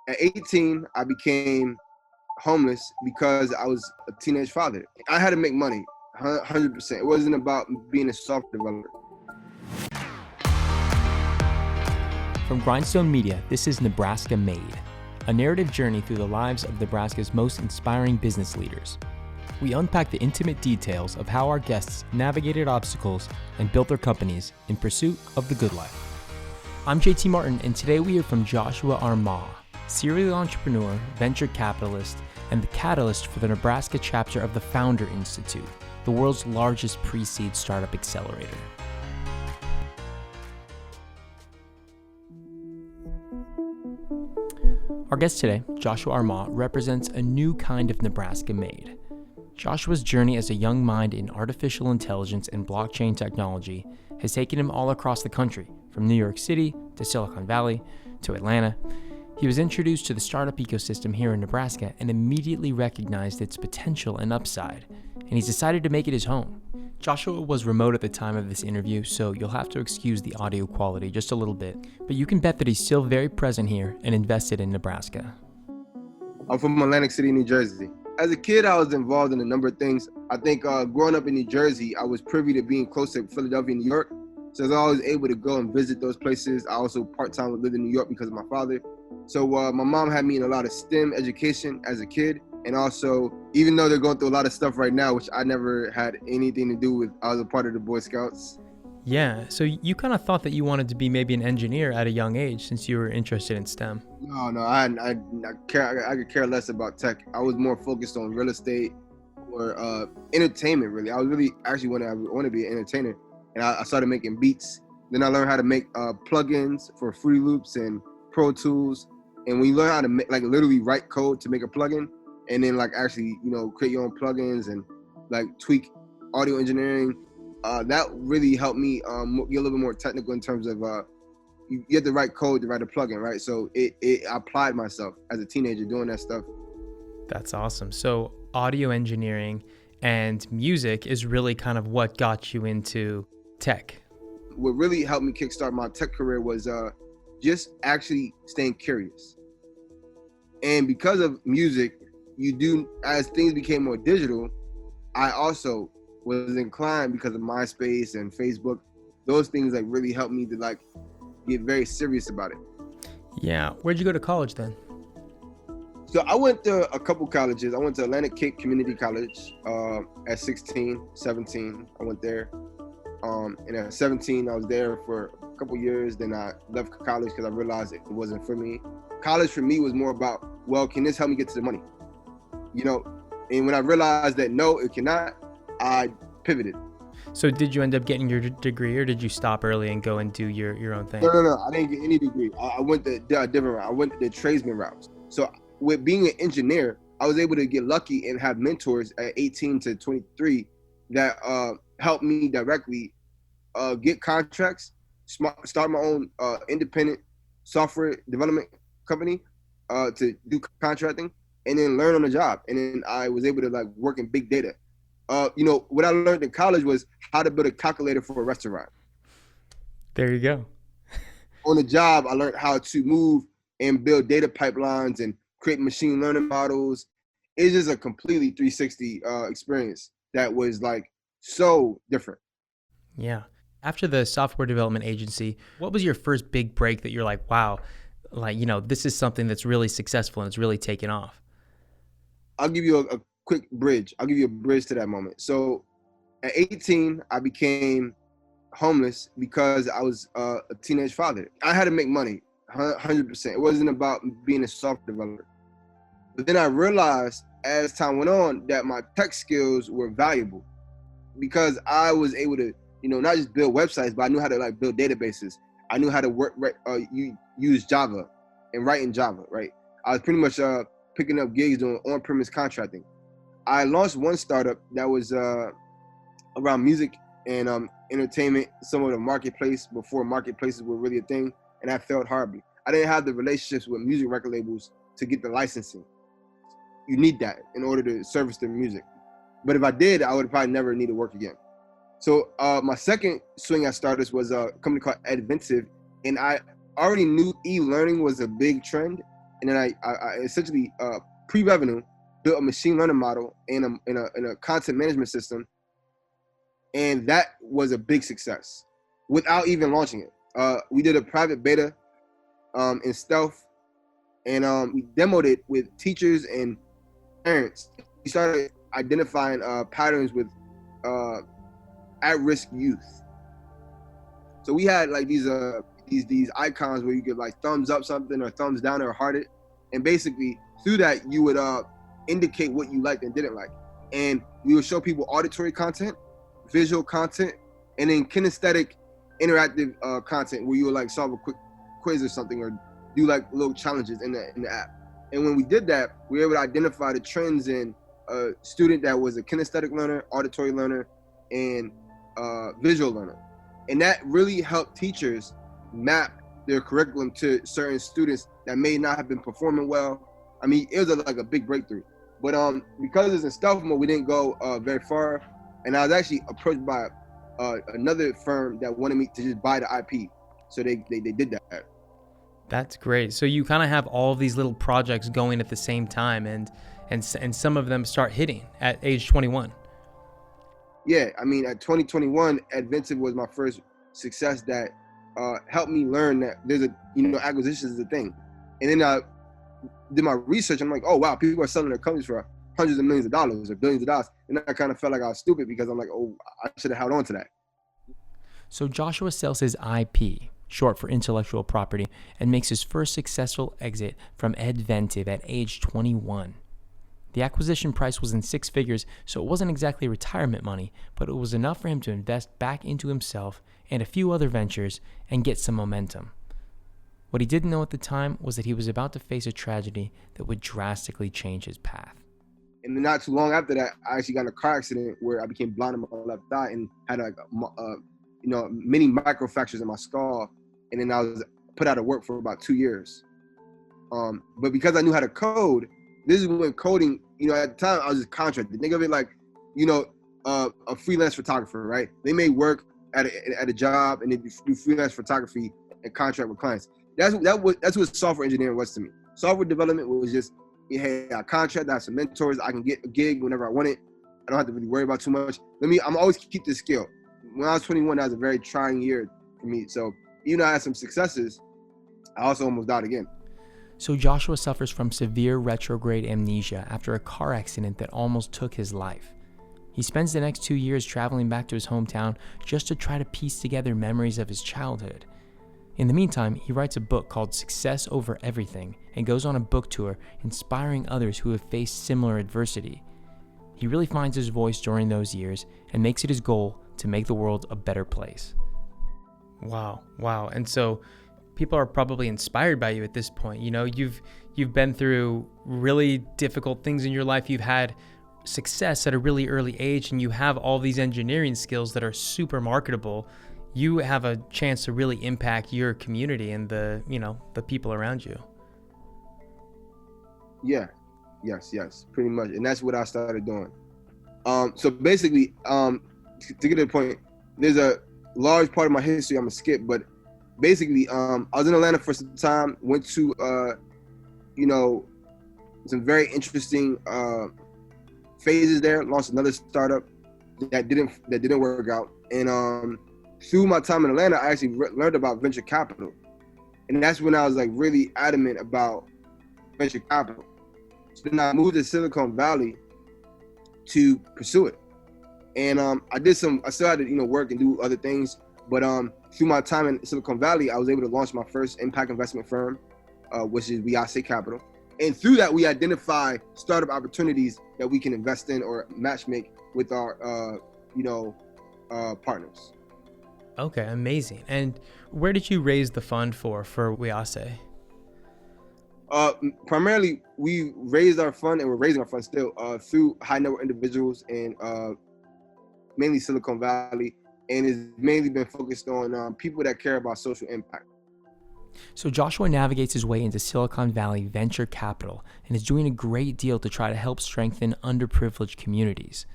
At 18, I became homeless because I was a teenage father. I had to make money, 100%. It wasn't about being a software developer. From Grindstone Media, this is Nebraska Made, a narrative journey through the lives of Nebraska's most inspiring business leaders. We unpack the intimate details of how our guests navigated obstacles and built their companies in pursuit of the good life. I'm JT Martin, and today we hear from Joshua Armah, serial entrepreneur, venture capitalist, and the catalyst for the Nebraska chapter of the Founder Institute, the world's largest pre-seed startup accelerator. Our guest today, Joshua Armah, represents a new kind of Nebraska Made. Joshua's journey as a young mind in artificial intelligence and blockchain technology has taken him all across the country, from New York City to Silicon Valley to Atlanta. He was introduced to the startup ecosystem here in Nebraska and immediately recognized its potential and upside, and he's decided to make it his home. Joshua was remote at the time of this interview, so you'll have to excuse the audio quality just a little bit, but you can bet that he's still very present here and invested in Nebraska. I'm from Atlantic City, New Jersey. As a kid, I was involved in a number of things. I think growing up in New Jersey, I was privy to being close to Philadelphia and New York. So I was always able to go and visit those places. I also part-time lived in New York because of my father. So my mom had me in a lot of STEM education as a kid. And also, even though they're going through a lot of stuff right now, which I never had anything to do with, I was a part of the Boy Scouts. Yeah, so you kind of thought that you wanted to be maybe an engineer at a young age since you were interested in STEM. No, I could care less about tech. I was more focused on real estate or entertainment, really. I was really actually want to be an entertainer. And I started making beats. Then I learned how to make plugins for Fruity Loops and Pro Tools. And when you learn how to make, like, literally write code to make a plugin, and then like actually, create your own plugins and like tweak audio engineering, that really helped me get a little bit more technical in terms of you have to write code to write a plugin, right? So I applied myself as a teenager doing that stuff. That's awesome. So audio engineering and music is really kind of what got you into tech. What really helped me kickstart my tech career was just actually staying curious. And because of music, as things became more digital, I also was inclined, because of MySpace and Facebook, those things like really helped me to like get very serious about it. Yeah. Where'd you go to college then? So I went to a couple colleges. I went to Atlantic Cape Community College at 16, 17. I went there. And at 17, I was there for a couple years. Then I left college because I realized it wasn't for me. College for me was more about, well, can this help me get to the money? And when I realized that no, it cannot, I pivoted. So did you end up getting your degree, or did you stop early and go and do your own thing? No, I didn't get any degree. I went the different route. I went the tradesman route. So with being an engineer, I was able to get lucky and have mentors at 18 to 23 that helped me directly get contracts, start my own independent software development company to do contracting, and then learn on the job. And then I was able to like work in big data. What I learned in college was how to build a calculator for a restaurant. There you go. On the job, I learned how to move and build data pipelines and create machine learning models. It's just a completely 360 experience that was like so different. Yeah. After the software development agency, what was your first big break that you're like, wow, like, this is something that's really successful and it's really taken off? I'll give you a quick bridge. I'll give you a bridge to that moment. So at 18, I became homeless because I was a teenage father. I had to make money, 100%. It wasn't about being a software developer. But then I realized as time went on that my tech skills were valuable because I was able to, not just build websites, but I knew how to like build databases. I knew how to use Java and write in Java, right? I was pretty much picking up gigs doing on-premise contracting. I launched one startup that was around music and entertainment, some of the marketplace before marketplaces were really a thing, and I failed horribly. I didn't have the relationships with music record labels to get the licensing. You need that in order to service their music. But if I did, I would probably never need to work again. So my second swing at startups was a company called Adventive, and I already knew e-learning was a big trend. and then I essentially pre-revenue built a machine learning model and a content management system, and that was a big success without even launching it. We did a private beta in stealth, and we demoed it with teachers and parents. We started identifying patterns with at-risk youth. So we had like these icons where you could like thumbs up something or thumbs down or heart it, and basically through that you would indicate what you liked and didn't like. And we would show people auditory content, visual content, and then kinesthetic interactive content where you would like solve a quick quiz or something or do like little challenges in the app. And when we did that, we were able to identify the trends in a student that was a kinesthetic learner, auditory learner, and visual learner. And that really helped teachers map their curriculum to certain students that may not have been performing well. I mean, it was like a big breakthrough. But because it's in stealth mode, we didn't go very far. And I was actually approached by another firm that wanted me to just buy the IP. So they did that. That's great. So you kind of have all of these little projects going at the same time, and some of them start hitting at age 21. Yeah, I mean, at 2021, Adventive was my first success that helped me learn that there's acquisitions is a thing. And then I did my research. And I'm like, oh wow, people are selling their companies for hundreds of millions of dollars or billions of dollars. And I kind of felt like I was stupid because I'm like, oh, I should have held on to that. So Joshua sells his IP, short for intellectual property, and makes his first successful exit from Adventive at age 21. The acquisition price was in six figures, so it wasn't exactly retirement money, but it was enough for him to invest back into himself and a few other ventures and get some momentum. What he didn't know at the time was that he was about to face a tragedy that would drastically change his path. And then not too long after that, I actually got in a car accident where I became blind in my left eye and had many microfractures in my skull. And then I was put out of work for about 2 years. But because I knew how to code, this is when coding, at the time I was just contracted. Think of it like, a freelance photographer, right? They may work at a job and they do freelance photography and contract with clients. That's what software engineering was to me. Software development was just, hey, I contract, I have some mentors, I can get a gig whenever I want it. I don't have to really worry about too much. I'm always keep this skill. When I was 21, that was a very trying year for me. So even though I had some successes, I also almost died again. So Joshua suffers from severe retrograde amnesia after a car accident that almost took his life. He spends the next 2 years traveling back to his hometown just to try to piece together memories of his childhood. In the meantime, he writes a book called Success Over Everything and goes on a book tour inspiring others who have faced similar adversity. He really finds his voice during those years and makes it his goal to make the world a better place. Wow. And so people are probably inspired by you at this point. You've been through really difficult things in your life. You've had success at a really early age, and you have all these engineering skills that are super marketable. You have a chance to really impact your community and the people around you. Yeah. Yes, pretty much. And that's what I started doing. So basically, to get to the point, there's a large part of my history I'm gonna skip, but basically, I was in Atlanta for some time, went to, some very interesting phases there, launched another startup that didn't work out. And through my time in Atlanta, I actually learned about venture capital. And that's when I was like really adamant about venture capital. So then I moved to Silicon Valley to pursue it. And I still had to, work and do other things. But through my time in Silicon Valley, I was able to launch my first impact investment firm, which is Wiase Capital. And through that, we identify startup opportunities that we can invest in or match make with our, partners. Okay, amazing. And where did you raise the fund for Wiase? Primarily, we raised our fund, and we're raising our fund still through high net worth individuals and mainly Silicon Valley, and it's mainly been focused on people that care about social impact. So Joshua navigates his way into Silicon Valley venture capital and is doing a great deal to try to help strengthen underprivileged communities.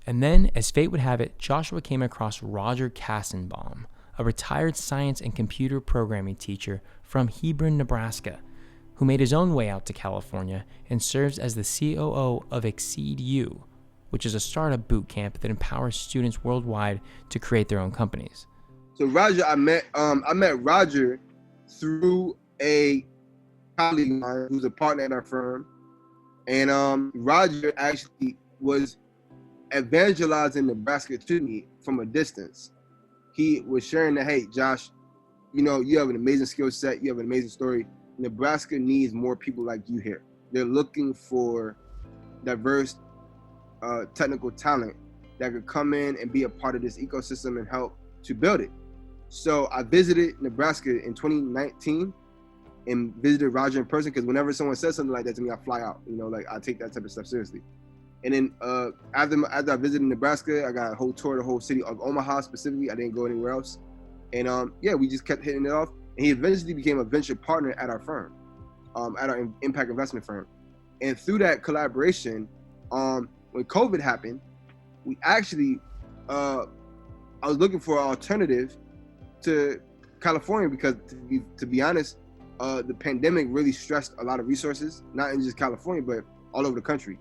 And then, as fate would have it, Joshua came across Roger Kassenbaum, a retired science and computer programming teacher from Hebron, Nebraska. who made his own way out to California and serves as the COO of Exceed U, which is a startup boot camp that empowers students worldwide to create their own companies. So Roger, I met Roger through a colleague of mine who's a partner at our firm, and Roger actually was evangelizing Nebraska to me from a distance. He was sharing that, hey, Josh, you have an amazing skill set, you have an amazing story. Nebraska needs more people like you here. They're looking for diverse technical talent that could come in and be a part of this ecosystem and help to build it. So I visited Nebraska in 2019 and visited Roger in person, because whenever someone says something like that to me, I fly out. I take that type of stuff seriously. And then after I visited Nebraska, I got a whole tour of the whole city of Omaha specifically. I didn't go anywhere else. And we just kept hitting it off. And he eventually became a venture partner at our firm, at our impact investment firm. And through that collaboration, when COVID happened, we actually, I was looking for an alternative to California, because to be honest, the pandemic really stressed a lot of resources, not in just California, but all over the country.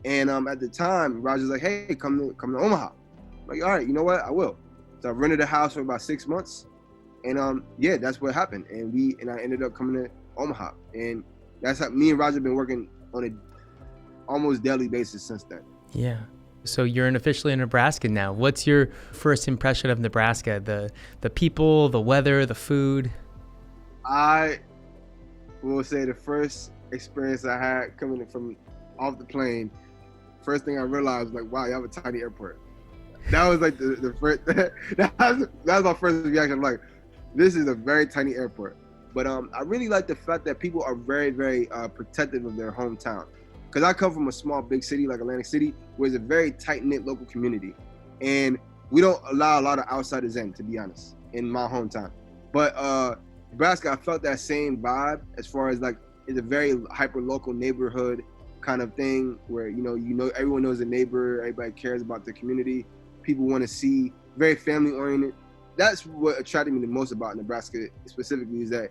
And at the time, Roger's like, hey, come to Omaha. I'm like, all right, you know what? I will. So I rented a house for about 6 months. And that's what happened. And I ended up coming to Omaha. And that's how me and Roger have been working on an almost daily basis since then. Yeah. So you're officially in Nebraska now. What's your first impression of Nebraska? The people, the weather, the food? I will say the first experience I had coming from off the plane, first thing I realized was like, wow, you have a tiny airport. That was like the first, that was my first reaction. I'm like, this is a very tiny airport. But I really like the fact that people are very, very protective of their hometown. Because I come from a small, big city like Atlantic City, where it's a very tight-knit local community. And we don't allow a lot of outsiders in, to be honest, in my hometown. But Nebraska, I felt that same vibe as far as like, it's a very hyper-local neighborhood kind of thing where, everyone knows the neighbor, everybody cares about the community. People want to see, very family-oriented. That's what attracted me the most about Nebraska specifically, is that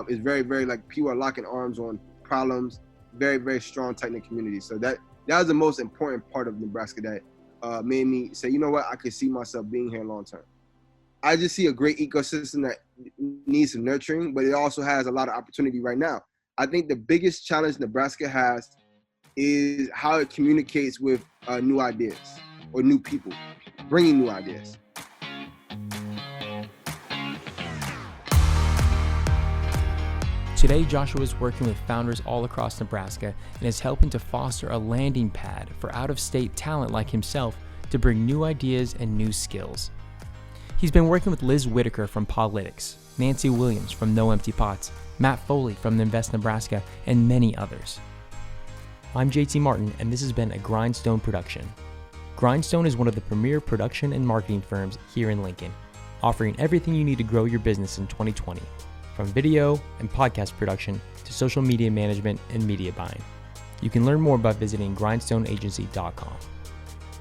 it's very, very, like, people are locking arms on problems, very, very strong, tight-knit community. So that was the most important part of Nebraska that made me say, you know what, I could see myself being here long term. I just see a great ecosystem that needs some nurturing, but it also has a lot of opportunity right now. I think the biggest challenge Nebraska has is how it communicates with new ideas or new people, bringing new ideas. Today, Joshua is working with founders all across Nebraska and is helping to foster a landing pad for out-of-state talent like himself to bring new ideas and new skills. He's been working with Liz Whitaker from Polytics, Nancy Williams from No Empty Pots, Matt Foley from Invest Nebraska, and many others. I'm JT Martin, and this has been a Grindstone production. Grindstone is one of the premier production and marketing firms here in Lincoln, offering everything you need to grow your business in 2020. From video and podcast production to social media management and media buying. You can learn more by visiting grindstoneagency.com.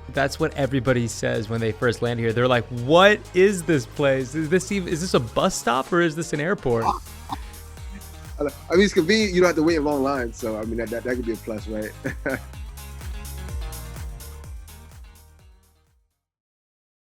That's what everybody says when they first land here. They're like, what is this place? Is this a bus stop or is this an airport? I mean, it's convenient. You don't have to wait in long lines. So, I mean, that could be a plus, right?